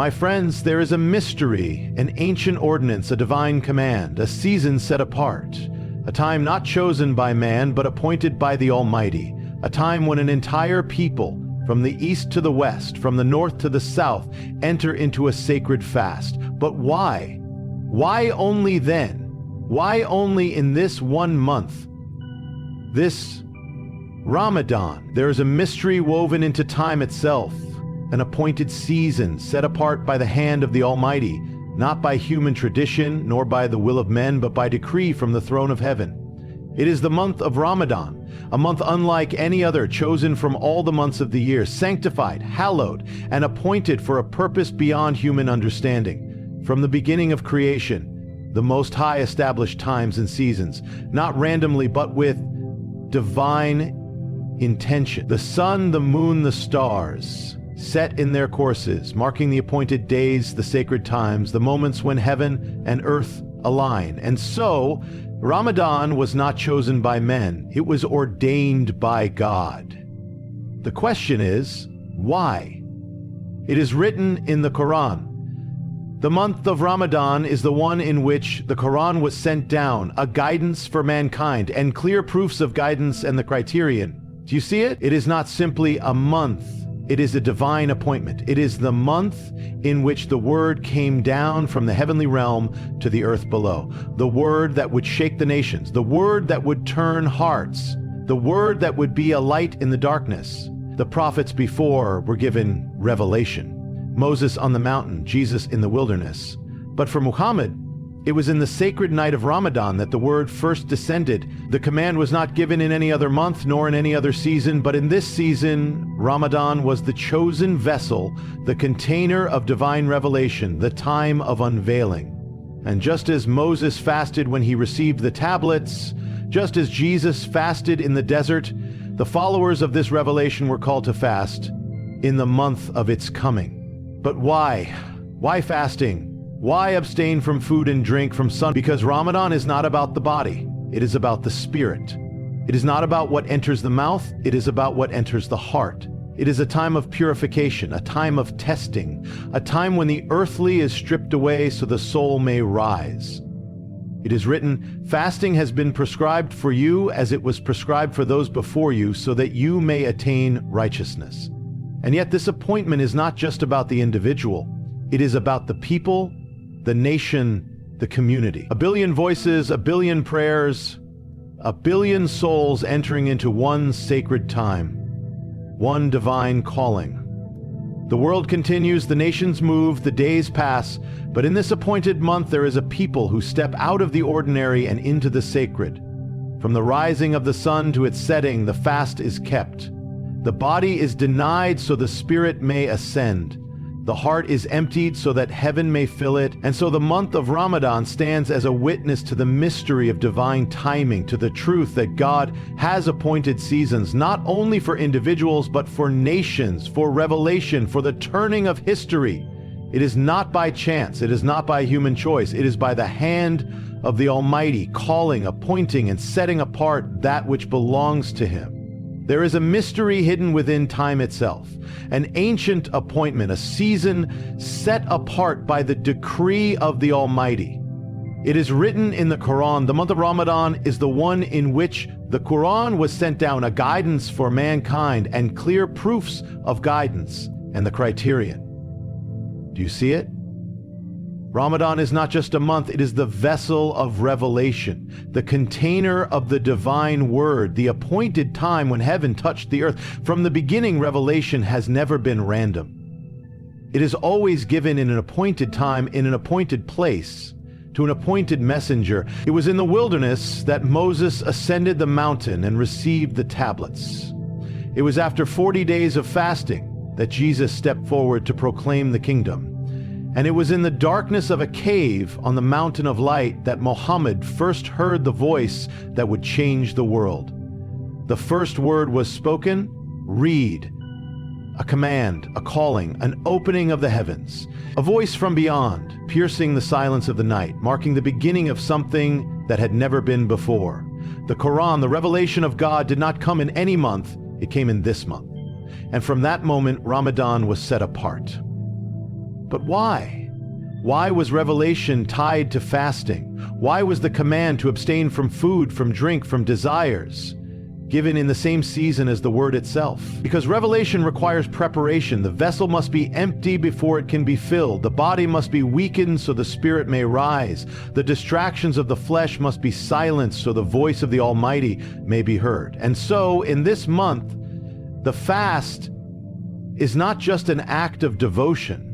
My friends, there is a mystery, an ancient ordinance, a divine command, a season set apart, a time not chosen by man but appointed by the Almighty, a time when an entire people, from the east to the west, from the north to the south, enter into a sacred fast. But why? Why only then? Why only in this one month? This Ramadan. There is a mystery woven into time itself, an appointed season set apart by the hand of the Almighty, not by human tradition nor by the will of men, but by decree from the throne of heaven. It is the month of Ramadan, a month unlike any other, chosen from all the months of the year, sanctified, hallowed, and appointed for a purpose beyond human understanding. From the beginning of creation, the Most High established times and seasons, not randomly but with divine intention. The sun, the moon, the stars set in their courses, marking the appointed days, the sacred times, the moments when heaven and earth align. And so, Ramadan was not chosen by men, it was ordained by God. The question is, why? It is written in the Quran. The month of Ramadan is the one in which the Quran was sent down, a guidance for mankind, and clear proofs of guidance and the criterion. Do you see it? It is not simply a month. It is a divine appointment. It is the month in which the word came down from the heavenly realm to the earth below. The word that would shake the nations. The word that would turn hearts. The word that would be a light in the darkness. The prophets before were given revelation. Moses on the mountain, Jesus in the wilderness. But for Muhammad, it was in the sacred night of Ramadan that the word first descended. The command was not given in any other month nor in any other season, but in this season, Ramadan was the chosen vessel, the container of divine revelation, the time of unveiling. And just as Moses fasted when he received the tablets, just as Jesus fasted in the desert, the followers of this revelation were called to fast in the month of its coming. But why? Why fasting? Why abstain from food and drink from sun? Because Ramadan is not about the body. It is about the spirit. It is not about what enters the mouth. It is about what enters the heart. It is a time of purification, a time of testing, a time when the earthly is stripped away so the soul may rise. It is written, fasting has been prescribed for you as it was prescribed for those before you, so that you may attain righteousness. And yet this appointment is not just about the individual. It is about the people, the nation, the community. A billion voices, a billion prayers, a billion souls entering into one sacred time, one divine calling. The world continues, the nations move, the days pass, but in this appointed month there is a people who step out of the ordinary and into the sacred. From the rising of the sun to its setting, the fast is kept. The body is denied so the spirit may ascend. The heart is emptied so that heaven may fill it. And so the month of Ramadan stands as a witness to the mystery of divine timing, to the truth that God has appointed seasons, not only for individuals, but for nations, for revelation, for the turning of history. It is not by chance. It is not by human choice. It is by the hand of the Almighty, calling, appointing, and setting apart that which belongs to Him. There is a mystery hidden within time itself, an ancient appointment, a season set apart by the decree of the Almighty. It is written in the Quran, the month of Ramadan is the one in which the Quran was sent down, a guidance for mankind and clear proofs of guidance and the criterion. Do you see it? Ramadan is not just a month, it is the vessel of revelation, the container of the divine word, the appointed time when heaven touched the earth. From the beginning, revelation has never been random. It is always given in an appointed time, in an appointed place, to an appointed messenger. It was in the wilderness that Moses ascended the mountain and received the tablets. It was after 40 days of fasting that Jesus stepped forward to proclaim the kingdom. And it was in the darkness of a cave on the mountain of light that Muhammad first heard the voice that would change the world. The first word was spoken, read. A command, a calling, an opening of the heavens. A voice from beyond, piercing the silence of the night, marking the beginning of something that had never been before. The Quran, the revelation of God, did not come in any month, it came in this month. And from that moment, Ramadan was set apart. But why? Why was revelation tied to fasting? Why was the command to abstain from food, from drink, from desires given in the same season as the word itself? Because revelation requires preparation. The vessel must be empty before it can be filled. The body must be weakened so the spirit may rise. The distractions of the flesh must be silenced so the voice of the Almighty may be heard. And so, in this month, the fast is not just an act of devotion.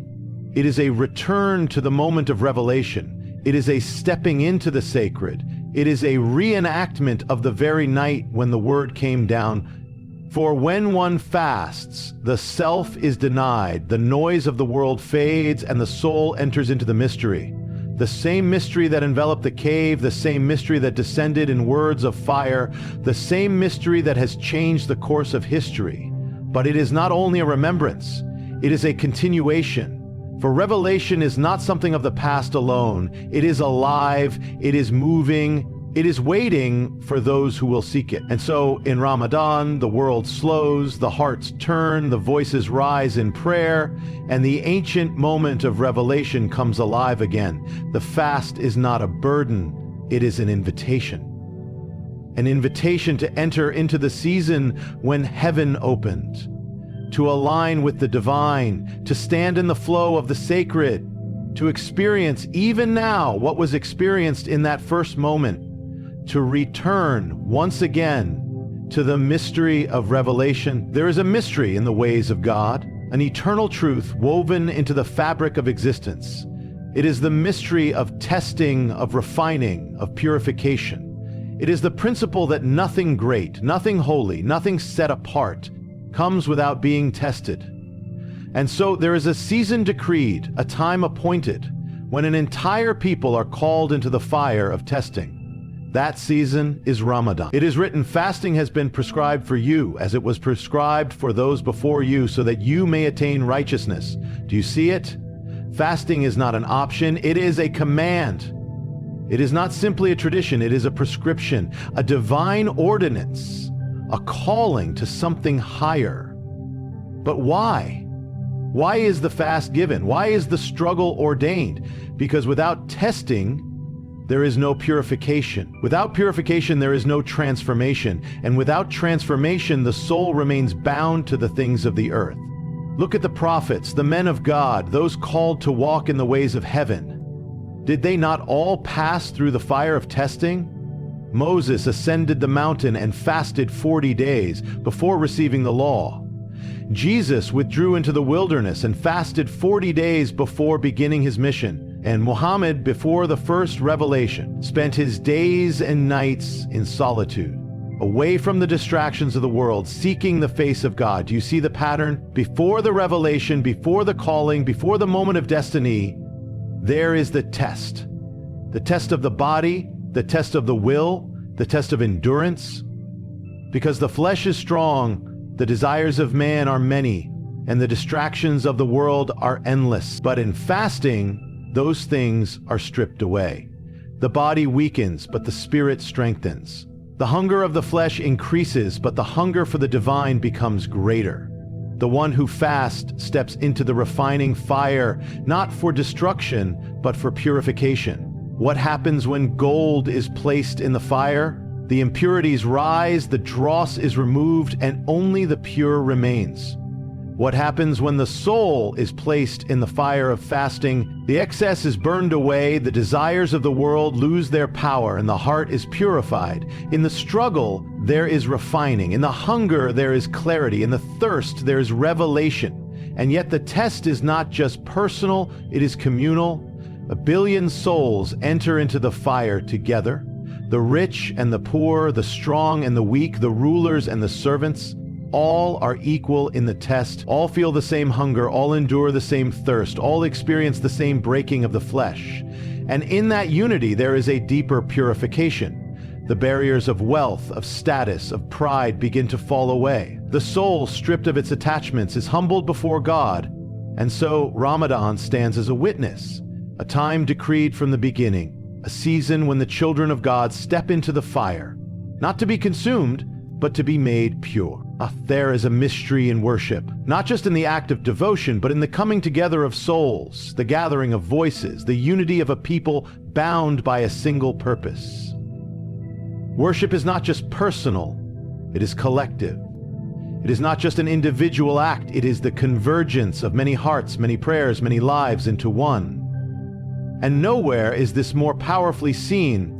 It is a return to the moment of revelation. It is a stepping into the sacred. It is a reenactment of the very night when the word came down. For when one fasts, the self is denied, the noise of the world fades, and the soul enters into the mystery. The same mystery that enveloped the cave, the same mystery that descended in words of fire, the same mystery that has changed the course of history. But it is not only a remembrance, it is a continuation. For revelation is not something of the past alone. It is alive, it is moving, it is waiting for those who will seek it. And so in Ramadan, the world slows, the hearts turn, the voices rise in prayer, and the ancient moment of revelation comes alive again. The fast is not a burden, it is an invitation. An invitation to enter into the season when heaven opened, to align with the divine, to stand in the flow of the sacred, to experience even now what was experienced in that first moment, to return once again to the mystery of revelation. There is a mystery in the ways of God, an eternal truth woven into the fabric of existence. It is the mystery of testing, of refining, of purification. It is the principle that nothing great, nothing holy, nothing set apart comes without being tested. And so there is a season decreed, a time appointed, when an entire people are called into the fire of testing. That season is Ramadan. It is written, fasting has been prescribed for you, as it was prescribed for those before you, so that you may attain righteousness. Do you see it? Fasting is not an option, it is a command. It is not simply a tradition, it is a prescription, a divine ordinance, a calling to something higher. But why? Why is the fast given? Why is the struggle ordained? Because without testing, there is no purification. Without purification, there is no transformation. And without transformation, the soul remains bound to the things of the earth. Look at the prophets, the men of God, those called to walk in the ways of heaven. Did they not all pass through the fire of testing? Moses ascended the mountain and fasted 40 days before receiving the law. Jesus withdrew into the wilderness and fasted 40 days before beginning his mission. And Muhammad, before the first revelation, spent his days and nights in solitude, away from the distractions of the world, seeking the face of God. Do you see the pattern? Before the revelation, before the calling, before the moment of destiny, there is the test of the body, the test of the will, the test of endurance. Because the flesh is strong, the desires of man are many, and the distractions of the world are endless. But in fasting, those things are stripped away. The body weakens, but the spirit strengthens. The hunger of the flesh increases, but the hunger for the divine becomes greater. The one who fasts steps into the refining fire, not for destruction, but for purification. What happens when gold is placed in the fire? The impurities rise, the dross is removed, and only the pure remains. What happens when the soul is placed in the fire of fasting? The excess is burned away, the desires of the world lose their power, and the heart is purified. In the struggle, there is refining. In the hunger, there is clarity. In the thirst, there is revelation. And yet the test is not just personal, it is communal. 1 billion souls enter into the fire together. The rich and the poor, the strong and the weak, the rulers and the servants, all are equal in the test. All feel the same hunger, all endure the same thirst, all experience the same breaking of the flesh. And in that unity there is a deeper purification. The barriers of wealth, of status, of pride begin to fall away. The soul, stripped of its attachments, is humbled before God. And so Ramadan stands as a witness, a time decreed from the beginning, a season when the children of God step into the fire, not to be consumed, but to be made pure. There is a mystery in worship, not just in the act of devotion, but in the coming together of souls, the gathering of voices, the unity of a people bound by a single purpose. Worship is not just personal, it is collective. It is not just an individual act, it is the convergence of many hearts, many prayers, many lives into one. And nowhere is this more powerfully seen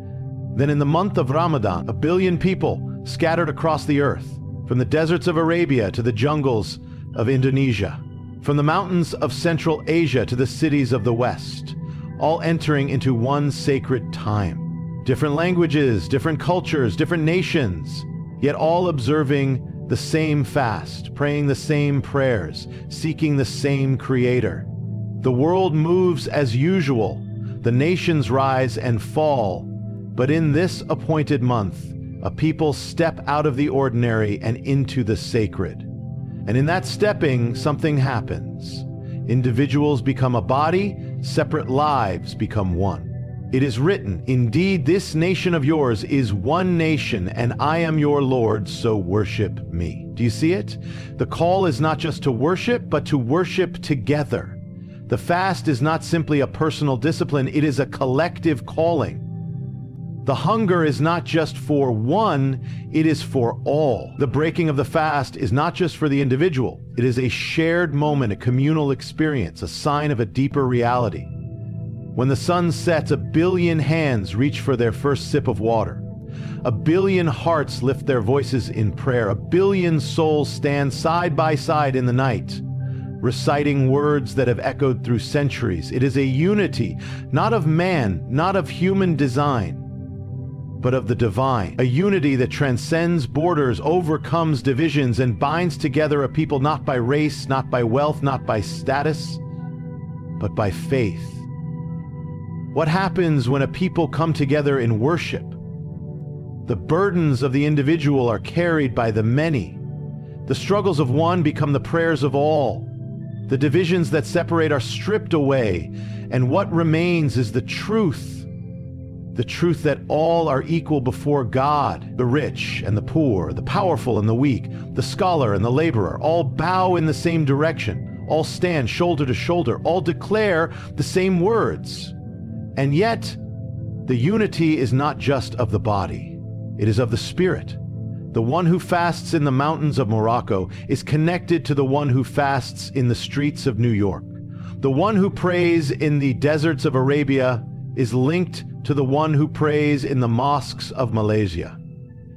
than in the month of Ramadan. 1 billion people scattered across the earth, from the deserts of Arabia to the jungles of Indonesia, from the mountains of Central Asia to the cities of the West, all entering into one sacred time. Different languages, different cultures, different nations, yet all observing the same fast, praying the same prayers, seeking the same Creator. The world moves as usual, the nations rise and fall, but in this appointed month, a people step out of the ordinary and into the sacred. And in that stepping, something happens. Individuals become a body, separate lives become one. It is written, "Indeed, this nation of yours is one nation, and I am your Lord, so worship me." Do you see it? The call is not just to worship, but to worship together. The fast is not simply a personal discipline, it is a collective calling. The hunger is not just for one, it is for all. The breaking of the fast is not just for the individual. It is a shared moment, a communal experience, a sign of a deeper reality. When the sun sets, 1 billion hands reach for their first sip of water. 1 billion hearts lift their voices in prayer. 1 billion souls stand side by side in the night, reciting words that have echoed through centuries. It is a unity, not of man, not of human design, but of the divine. A unity that transcends borders, overcomes divisions, and binds together a people not by race, not by wealth, not by status, but by faith. What happens when a people come together in worship? The burdens of the individual are carried by the many. The struggles of one become the prayers of all. The divisions that separate are stripped away, and what remains is the truth that all are equal before God. The rich and the poor, the powerful and the weak, the scholar and the laborer, all bow in the same direction, all stand shoulder to shoulder, all declare the same words. And yet, the unity is not just of the body, it is of the spirit. The one who fasts in the mountains of Morocco is connected to the one who fasts in the streets of New York. The one who prays in the deserts of Arabia is linked to the one who prays in the mosques of Malaysia.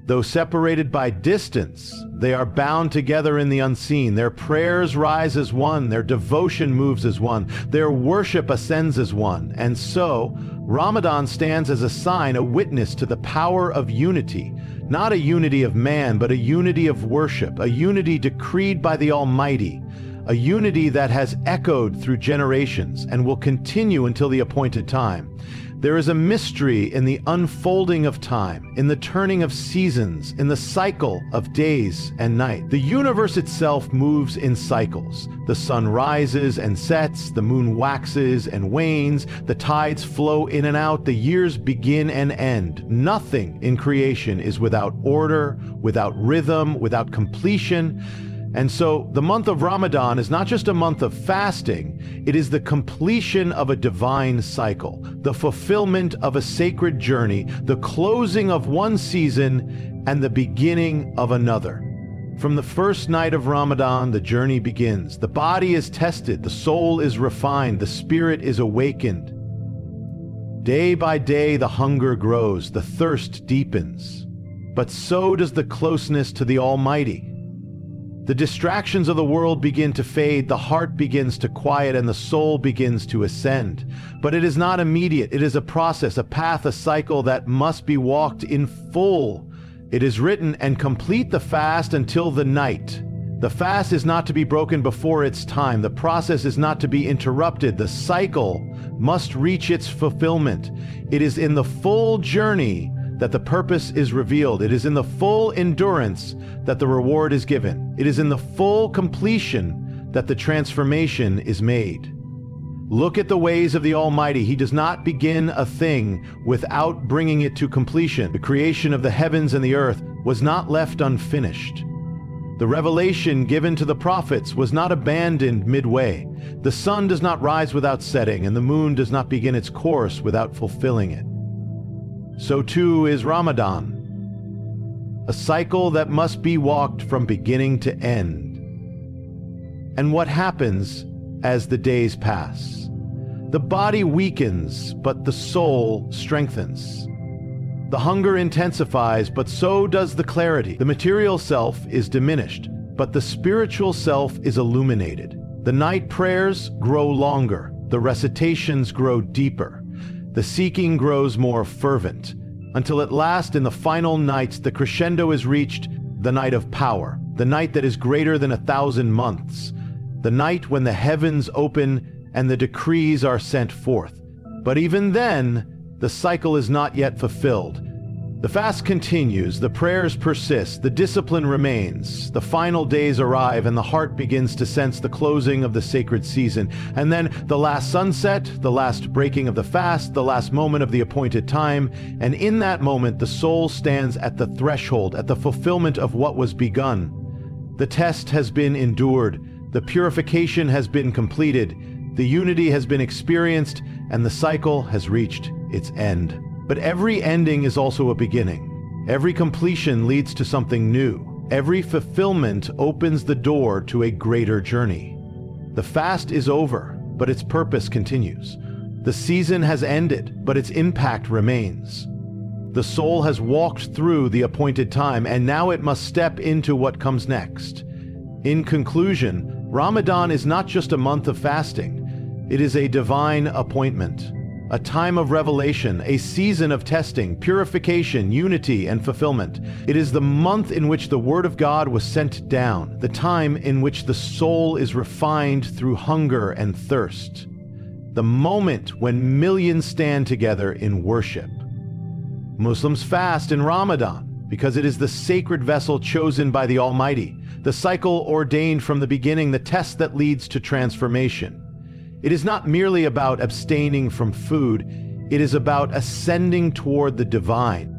Though separated by distance, they are bound together in the unseen. Their prayers rise as one, their devotion moves as one, their worship ascends as one. And so, Ramadan stands as a sign, a witness to the power of unity. Not a unity of man, but a unity of worship, a unity decreed by the Almighty, a unity that has echoed through generations and will continue until the appointed time. There is a mystery in the unfolding of time, in the turning of seasons, in the cycle of days and night. The universe itself moves in cycles. The sun rises and sets, the moon waxes and wanes, the tides flow in and out, the years begin and end. Nothing in creation is without order, without rhythm, without completion. And so the month of Ramadan is not just a month of fasting, it is the completion of a divine cycle, the fulfillment of a sacred journey, the closing of one season and the beginning of another. From the first night of Ramadan, the journey begins. The body is tested, the soul is refined, the spirit is awakened. Day by day, the hunger grows, the thirst deepens, but so does the closeness to the Almighty. The distractions of the world begin to fade, the heart begins to quiet, and the soul begins to ascend. But it is not immediate. It is a process, a path, a cycle that must be walked in full. It is written, "And complete the fast until the night." The fast is not to be broken before its time. The process is not to be interrupted. The cycle must reach its fulfillment. It is in the full journey that the purpose is revealed. It is in the full endurance that the reward is given. It is in the full completion that the transformation is made. Look at the ways of the Almighty. He does not begin a thing without bringing it to completion. The creation of the heavens and the earth was not left unfinished. The revelation given to the prophets was not abandoned midway. The sun does not rise without setting, and the moon does not begin its course without fulfilling it. So too is Ramadan, a cycle that must be walked from beginning to end. And what happens as the days pass? The body weakens, but the soul strengthens. The hunger intensifies, but so does the clarity. The material self is diminished, but the spiritual self is illuminated. The night prayers grow longer, the recitations grow deeper, the seeking grows more fervent, until at last in the final nights the crescendo is reached, the night of power, the night that is greater than 1,000 months, the night when the heavens open and the decrees are sent forth. But even then, the cycle is not yet fulfilled. The fast continues, the prayers persist, the discipline remains, the final days arrive, and the heart begins to sense the closing of the sacred season. And then the last sunset, the last breaking of the fast, the last moment of the appointed time, and in that moment the soul stands at the threshold, at the fulfillment of what was begun. The test has been endured, the purification has been completed, the unity has been experienced, and the cycle has reached its end. But every ending is also a beginning. Every completion leads to something new. Every fulfillment opens the door to a greater journey. The fast is over, but its purpose continues. The season has ended, but its impact remains. The soul has walked through the appointed time, and now it must step into what comes next. In conclusion, Ramadan is not just a month of fasting. It is a divine appointment. A time of revelation, a season of testing, purification, unity, and fulfillment. It is the month in which the Word of God was sent down, the time in which the soul is refined through hunger and thirst, the moment when millions stand together in worship. Muslims fast in Ramadan because it is the sacred vessel chosen by the Almighty, the cycle ordained from the beginning, the test that leads to transformation. It is not merely about abstaining from food, it is about ascending toward the divine.